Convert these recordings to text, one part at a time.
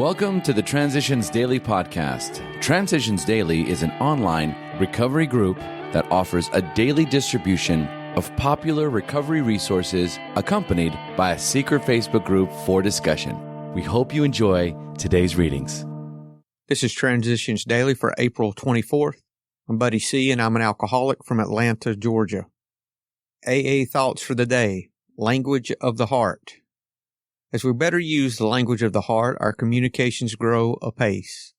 Welcome to the Transitions Daily podcast. Transitions Daily is an online recovery group that offers a daily distribution of popular recovery resources accompanied by a secret Facebook group for discussion. We hope you enjoy today's readings. This is Transitions Daily for April 24th. I'm Buddy C., and I'm an alcoholic from Atlanta, Georgia. AA thoughts for the day, language of the heart. As we better use the language of the heart, our communications grow apace.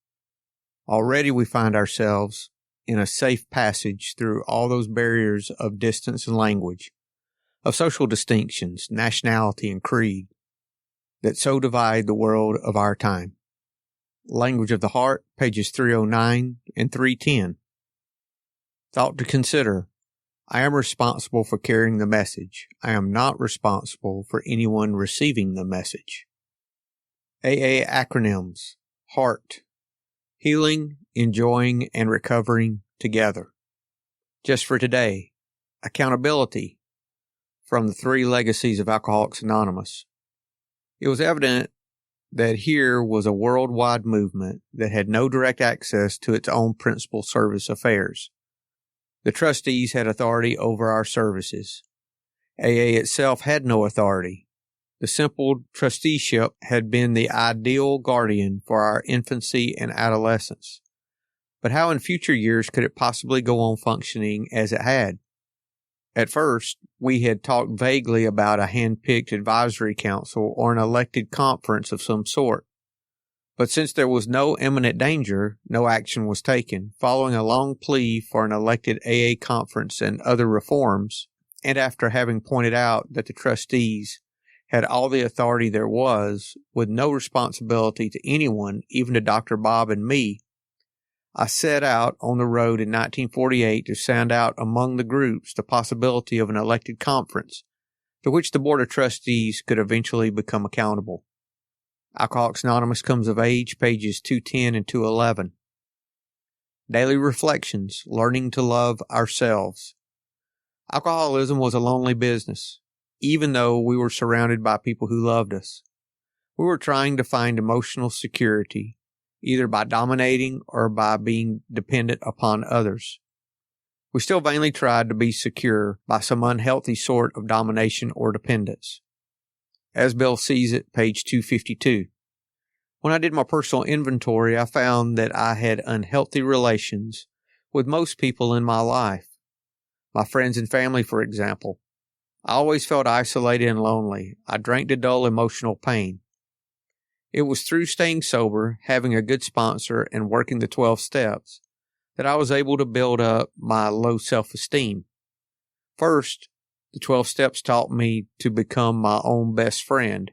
Already we find ourselves in a safe passage through all those barriers of distance and language, of social distinctions, nationality, and creed that so divide the world of our time. Language of the Heart, pages 309 and 310. Thought to consider. I am responsible for carrying the message. I am not responsible for anyone receiving the message. AA acronyms. HEART. Healing, enjoying, and recovering together. Just for today. Accountability. From the 3 legacies of Alcoholics Anonymous. It was evident that here was a worldwide movement that had no direct access to its own principal service affairs. The trustees had authority over our services. AA itself had no authority. The simple trusteeship had been the ideal guardian for our infancy and adolescence. But how in future years could it possibly go on functioning as it had? At first, we had talked vaguely about a hand-picked advisory council or an elected conference of some sort. But since there was no imminent danger, no action was taken. Following a long plea for an elected AA conference and other reforms, and after having pointed out that the trustees had all the authority there was, with no responsibility to anyone, even to Dr. Bob and me, I set out on the road in 1948 to sound out among the groups the possibility of an elected conference, to which the Board of Trustees could eventually become accountable. Alcoholics Anonymous Comes of Age, pages 210 and 211. Daily Reflections, Learning to Love Ourselves. Alcoholism was a lonely business, even though we were surrounded by people who loved us. We were trying to find emotional security, either by dominating or by being dependent upon others. We still vainly tried to be secure by some unhealthy sort of domination or dependence. As Bill Sees It, page 252. When I did my personal inventory, I found that I had unhealthy relations with most people in my life. My friends and family, for example. I always felt isolated and lonely. I drank to dull emotional pain. It was through staying sober, having a good sponsor, and working the 12 steps that I was able to build up my low self-esteem. First, the 12 steps taught me to become my own best friend,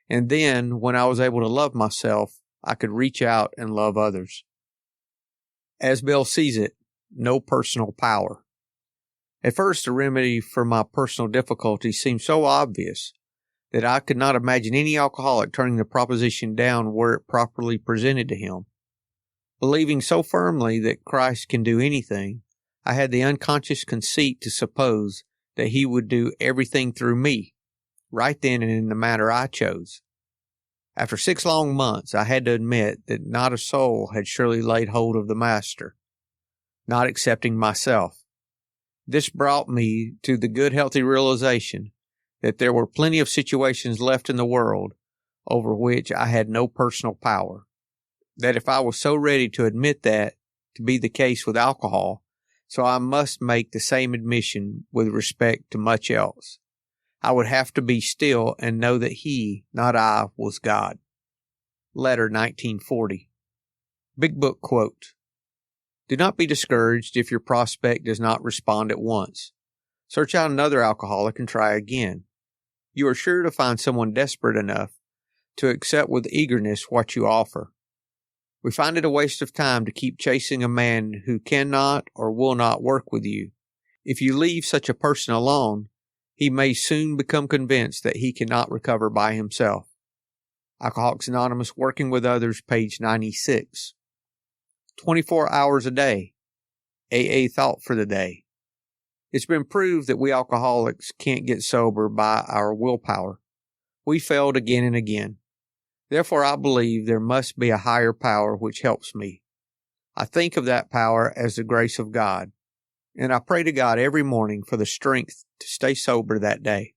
and then, when I was able to love myself, I could reach out and love others. As Bill Sees It, no personal power. At first, the remedy for my personal difficulties seemed so obvious that I could not imagine any alcoholic turning the proposition down were it properly presented to him. Believing so firmly that Christ can do anything, I had the unconscious conceit to suppose that he would do everything through me, right then and in the manner I chose. After 6 long months, I had to admit that not a soul had surely laid hold of the Master, not excepting myself. This brought me to the good, healthy realization that there were plenty of situations left in the world over which I had no personal power. That if I was so ready to admit that to be the case with alcohol, so I must make the same admission with respect to much else. I would have to be still and know that he, not I, was God. Letter 1940. Big Book quote. Do not be discouraged if your prospect does not respond at once. Search out another alcoholic and try again. You are sure to find someone desperate enough to accept with eagerness what you offer. We find it a waste of time to keep chasing a man who cannot or will not work with you. If you leave such a person alone, he may soon become convinced that he cannot recover by himself. Alcoholics Anonymous, Working with Others, page 96. 24 hours a day. AA thought for the day. It's been proved that we alcoholics can't get sober by our willpower. We failed again and again. Therefore, I believe there must be a higher power which helps me. I think of that power as the grace of God, and I pray to God every morning for the strength to stay sober that day.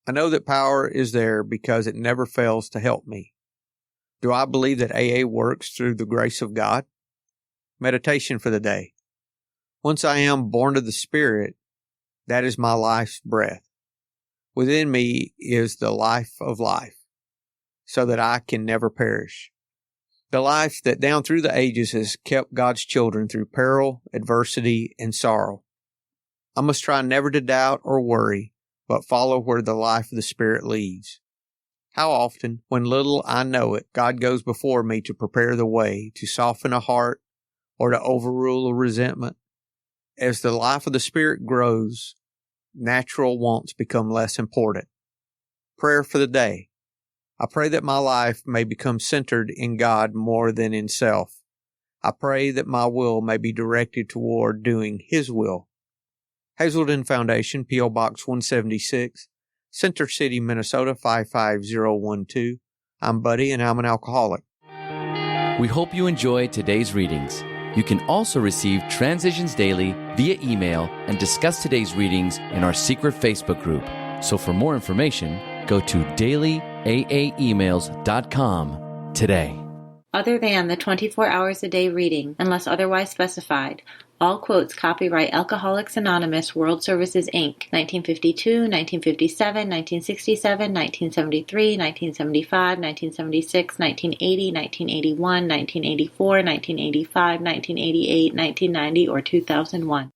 I know that power is there because it never fails to help me. Do I believe that AA works through the grace of God? Meditation for the day. Once I am born of the Spirit, that is my life's breath. Within me is the life of life, so that I can never perish. The life that down through the ages has kept God's children through peril, adversity, and sorrow. I must try never to doubt or worry, but follow where the life of the Spirit leads. How often, when little I know it, God goes before me to prepare the way, to soften a heart, or to overrule a resentment. As the life of the Spirit grows, natural wants become less important. Prayer for the day. I pray that my life may become centered in God more than in self. I pray that my will may be directed toward doing His will. Hazelden Foundation, P.O. Box 176, Center City, Minnesota 55012. I'm Buddy, and I'm an alcoholic. We hope you enjoyed today's readings. You can also receive Transitions Daily via email and discuss today's readings in our secret Facebook group. So for more information, go to dailyaaemails.com today. Other than the 24 hours a day reading, unless otherwise specified, all quotes copyright Alcoholics Anonymous World Services, Inc., 1952, 1957, 1967, 1973, 1975, 1976, 1980, 1981, 1984, 1985, 1988, 1990, or 2001.